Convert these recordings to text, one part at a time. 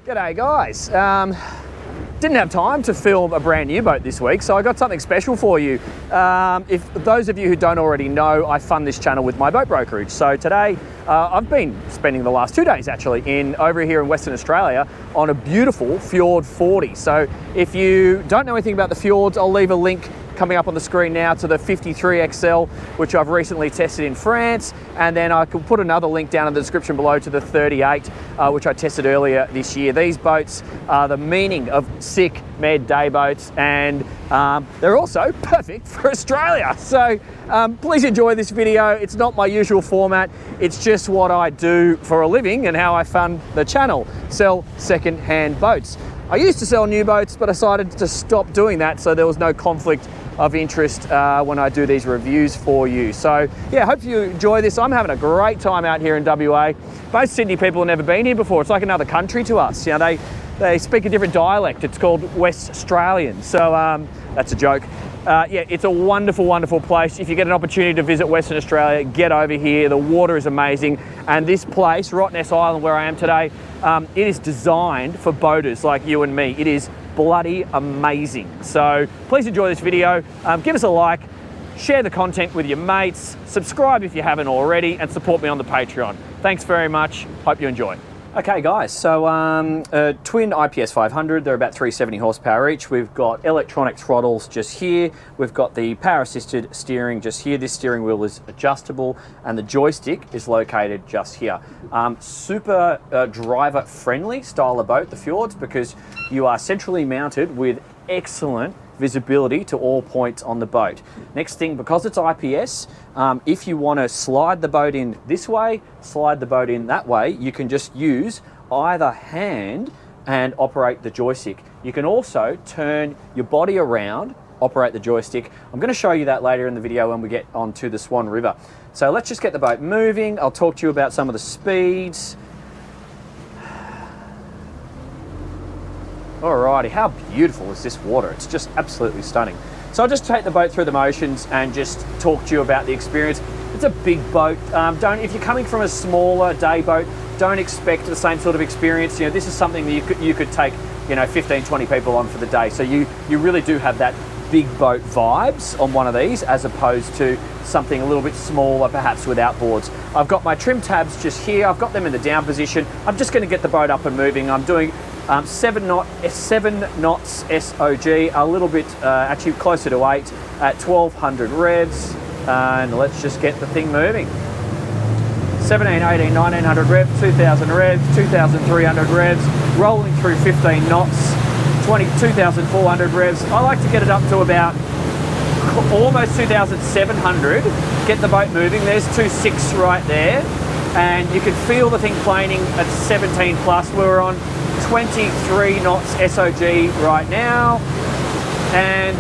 G'day guys. Didn't have time to film a brand new boat this week, so I got something special for you. If those of you who don't already know, I fund this channel with my boat brokerage. So today, I've been spending the last 2 days actually over here in Western Australia on a beautiful Fjord 40. So if you don't know anything about the Fjords, I'll leave a link coming up on the screen now to the 53XL, which I've recently tested in France, and then I can put another link down in the description below to the 38, which I tested earlier this year. These boats are the meaning of sick med day boats, and they're also perfect for Australia. So please enjoy this video. It's not my usual format, it's just what I do for a living and how I fund the channel, sell second-hand boats. I used to sell new boats, but I decided to stop doing that so there was no conflict of interest when I do these reviews for you. So yeah, hope you enjoy this. I'm having a great time out here in WA. Most Sydney people have never been here before. It's like another country to us. You know, they speak a different dialect. It's called West Australian. So that's a joke. Yeah, it's a wonderful, wonderful place. If you get an opportunity to visit Western Australia, get over here. The water is amazing. And this place, Rottnest Island, where I am today, it is designed for boaters like you and me. It is bloody amazing. So please enjoy this video. Give us a like, share the content with your mates, subscribe if you haven't already, and support me on the Patreon. Thanks very much. Hope you enjoy. Okay guys, so twin IPS 500, they're about 370 horsepower each. We've got electronic throttles just here. We've got the power assisted steering just here. This steering wheel is adjustable and the joystick is located just here. Super driver friendly style of boat, the Fjords, because you are centrally mounted with excellent visibility to all points on the boat. Next thing, because it's IPS, if you want to slide the boat in this way, slide the boat in that way, you can just use either hand and operate the joystick. You can also turn your body around, operate the joystick. I'm going to show you that later in the video when we get onto the Swan River. So let's just get the boat moving. I'll talk to you about some of the speeds. Alrighty, how beautiful is this water? It's just absolutely stunning. So I'll just take the boat through the motions and just talk to you about the experience. It's a big boat. If you're coming from a smaller day boat, don't expect the same sort of experience. You know, this is something that you could take, 15, 20 people on for the day. So you really do have that big boat vibes on one of these, as opposed to something a little bit smaller, perhaps with outboards. I've got my trim tabs just here. I've got them in the down position. I'm just going to get the boat up and moving. I'm doing 7 knots SOG, a little bit, actually closer to 8 at 1200 revs. And let's just get the thing moving. 17, 18, 1900 revs, 2000 revs, 2300 revs, rolling through 15 knots, 22,400 revs. I like to get it up to about almost 2,700, get the boat moving. There's 2.6 right there. And you can feel the thing planing at 17 plus. We're on 23 knots SOG right now. And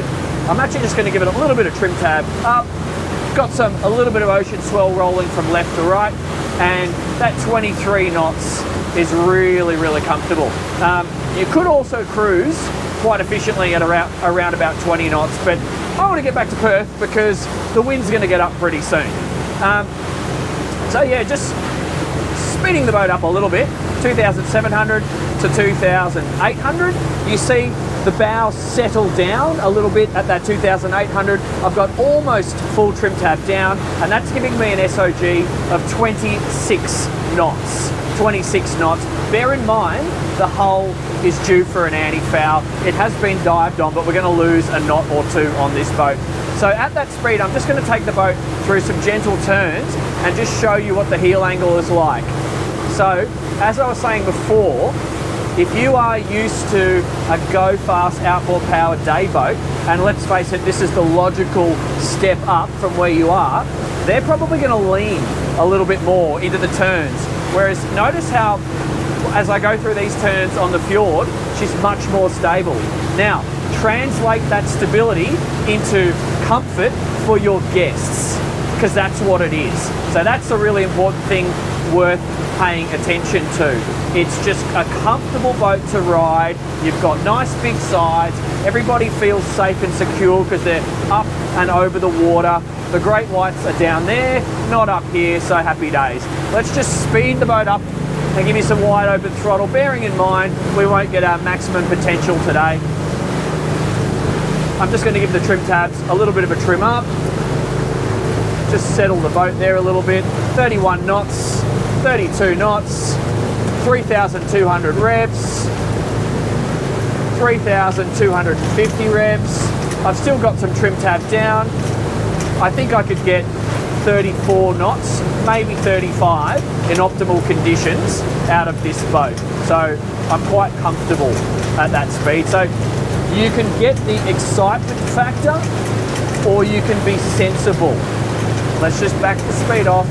I'm actually just going to give it a little bit of trim tab up. Got a little bit of ocean swell rolling from left to right. And that 23 knots is really, really comfortable. You could also cruise quite efficiently at around about 20 knots, but I want to get back to Perth because the wind's going to get up pretty soon. So yeah, just speeding the boat up a little bit, 2,700 to 2,800. You see the bow settle down a little bit at that 2,800. I've got almost full trim tab down, and that's giving me an SOG of 26 knots. 26 knots. Bear in mind, the hull is due for an anti-foul. It has been dived on, but we're going to lose a knot or two on this boat. So at that speed, I'm just going to take the boat through some gentle turns and just show you what the heel angle is like. So, as I was saying before, if you are used to a go fast outboard powered day boat, and let's face it, this is the logical step up from where you are, they're probably going to lean a little bit more into the turns. Whereas notice how, as I go through these turns on the Fjord, she's much more stable. Now, translate that stability into comfort for your guests, because that's what it is. So that's a really important thing worth paying attention to. It's just a comfortable boat to ride. You've got nice big sides. Everybody feels safe and secure because they're up and over the water. The great whites are down there, not up here, so happy days. Let's just speed the boat up and give you some wide open throttle, bearing in mind we won't get our maximum potential today. I'm just going to give the trim tabs a little bit of a trim up. Just settle the boat there a little bit. 31 knots, 32 knots, 3,200 revs, 3,250 revs. I've still got some trim tab down. I think I could get 34 knots, maybe 35 in optimal conditions out of this boat. So I'm quite comfortable at that speed. So you can get the excitement factor or you can be sensible. Let's just back the speed off.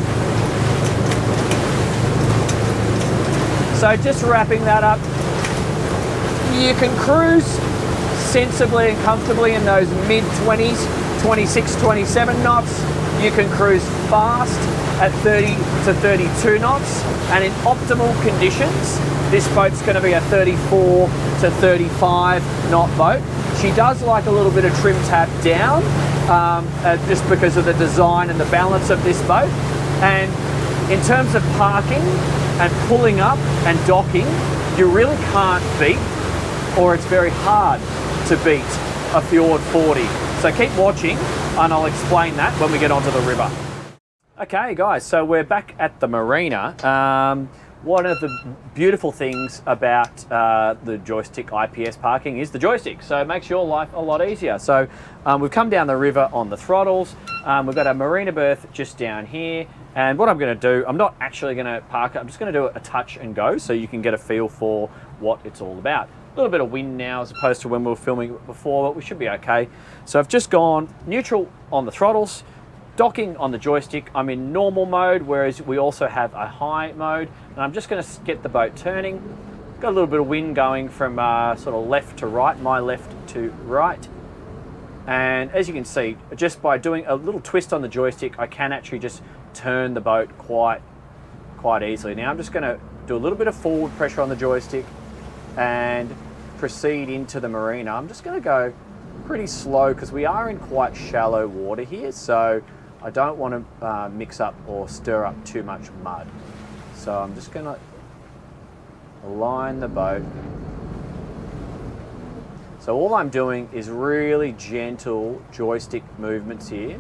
So just wrapping that up, you can cruise sensibly and comfortably in those mid-20s, 26, 27 knots. You can cruise fast at 30 to 32 knots, and in optimal conditions, this boat's going to be a 34 to 35 knot boat. She does like a little bit of trim tab down, just because of the design and the balance of this boat. And in terms of parking and pulling up and docking, you really can't beat, or it's very hard to beat, a Fjord 40. So keep watching and I'll explain that when we get onto the river. Okay guys, so we're back at the marina. One of the beautiful things about the joystick IPS parking is the joystick, so it makes your life a lot easier. So we've come down the river on the throttles. We've got a marina berth just down here, and what I'm going to do, I'm not actually going to park it, I'm just going to do a touch and go so you can get a feel for what it's all about. A little bit of wind now as opposed to when we were filming it before, but we should be okay. So I've just gone neutral on the throttles, docking on the joystick. I'm in normal mode, whereas we also have a high mode, and I'm just going to get the boat turning. Got a little bit of wind going from sort of left to right, my left to right. And as you can see, just by doing a little twist on the joystick, I can actually just turn the boat quite easily. Now I'm just going to do a little bit of forward pressure on the joystick and proceed into the marina. I'm just going to go pretty slow because we are in quite shallow water here, so I don't want to mix up or stir up too much mud. So I'm just going to align the boat. So all I'm doing is really gentle joystick movements here.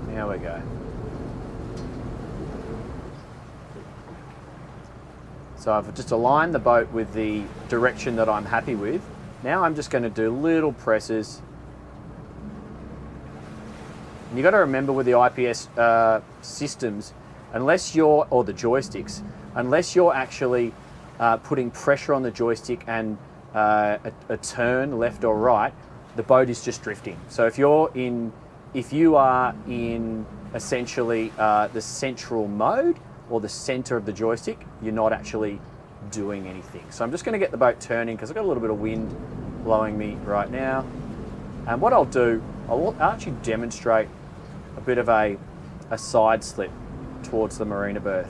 There we go. So I've just aligned the boat with the direction that I'm happy with. Now I'm just going to do little presses. And you've got to remember with the IPS systems, unless you're, or the joysticks, unless you're actually putting pressure on the joystick and a turn left or right, the boat is just drifting. So if you are in essentially the central mode or the center of the joystick, you're not actually doing anything. So I'm just going to get the boat turning because I've got a little bit of wind blowing me right now. And what I'll do, I'll actually demonstrate a bit of a side slip towards the marina berth.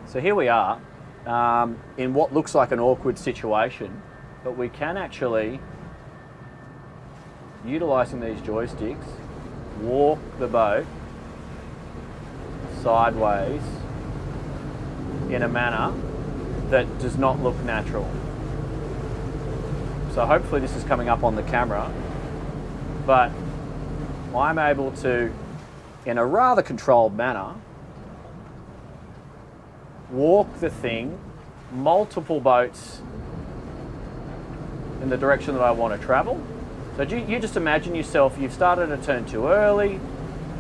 So here we are in what looks like an awkward situation, but we can actually, utilising these joysticks, walk the boat sideways in a manner that does not look natural. So hopefully this is coming up on the camera, but I'm able to, in a rather controlled manner, walk the thing multiple boats in the direction that I want to travel. So you just imagine yourself, you've started a turn too early,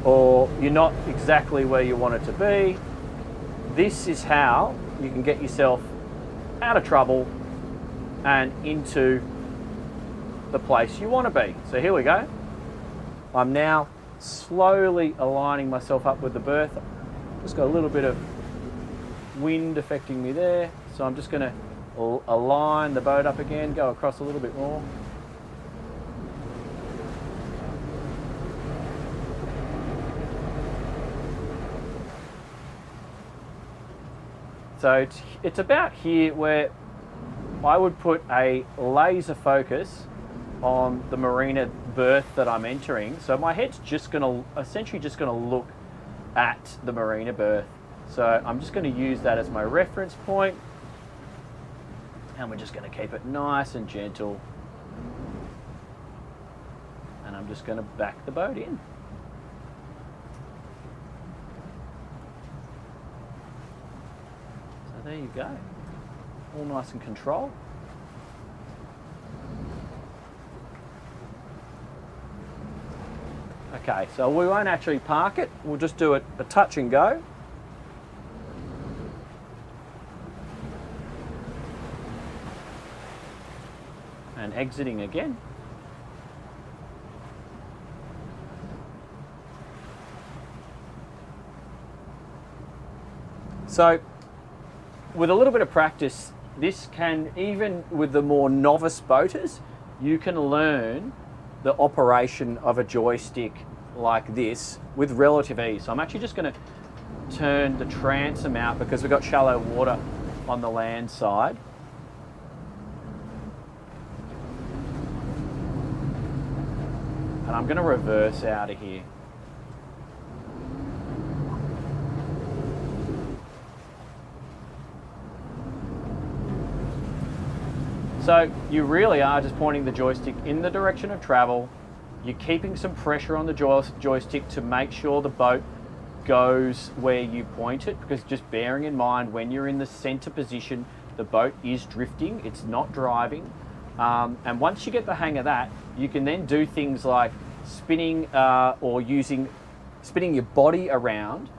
or you're not exactly where you want it to be. This is how you can get yourself out of trouble and into the place you want to be. So here we go. I'm now slowly aligning myself up with the berth. Just got a little bit of wind affecting me there, so I'm just going to align the boat up again, go across a little bit more. So it's about here where I would put a laser focus on the marina berth that I'm entering. So my head's essentially just gonna look at the marina berth. So I'm just gonna use that as my reference point, and we're just gonna keep it nice and gentle. And I'm just gonna back the boat in. So there you go. All nice and controlled. Okay, so we won't actually park it. We'll just do it a touch and go. And exiting again. So with a little bit of practice, this can, even with the more novice boaters, you can learn the operation of a joystick like this with relative ease. So I'm actually just going to turn the transom out because we've got shallow water on the land side. And I'm going to reverse out of here. So you really are just pointing the joystick in the direction of travel. You're keeping some pressure on the joystick to make sure the boat goes where you point it, because just bearing in mind when you're in the center position, the boat is drifting, it's not driving. And once you get the hang of that, you can then do things like spinning or spinning your body around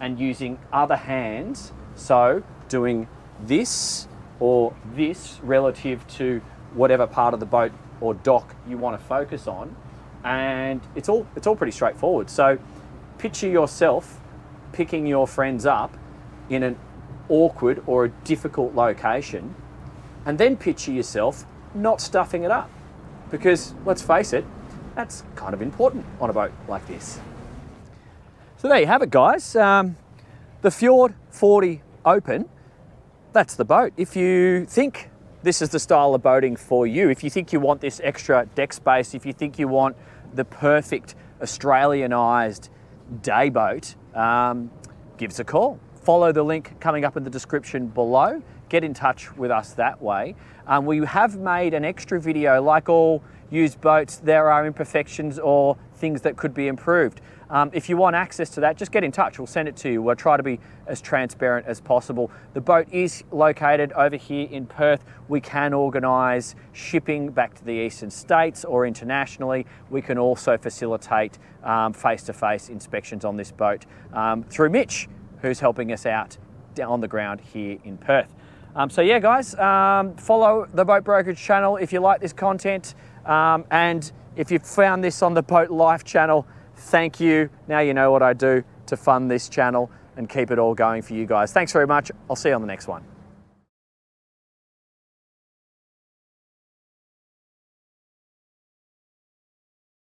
and using other hands. So doing this or this relative to whatever part of the boat or dock you want to focus on, and it's all pretty straightforward. So picture yourself picking your friends up in an awkward or a difficult location, and then picture yourself not stuffing it up, because let's face it, that's kind of important on a boat like this. So there you have it, guys. The Fjord 40 Open. That's the boat. If you think this is the style of boating for you, if you think you want this extra deck space, if you think you want the perfect Australianised day boat, give us a call. Follow the link coming up in the description below. Get in touch with us that way. We have made an extra video. Like all used boats, there are imperfections or things that could be improved. If you want access to that, just get in touch. We'll send it to you. We'll try to be as transparent as possible. The boat is located over here in Perth. We can organise shipping back to the eastern states or internationally. We can also facilitate face-to-face inspections on this boat through Mitch, who's helping us out on the ground here in Perth. So yeah, guys, follow the Boat Brokerage channel if you like this content. And if you've found this on the Boat Life channel, thank you. Now you know what I do to fund this channel and keep it all going for you guys. Thanks very much. I'll see you on the next one.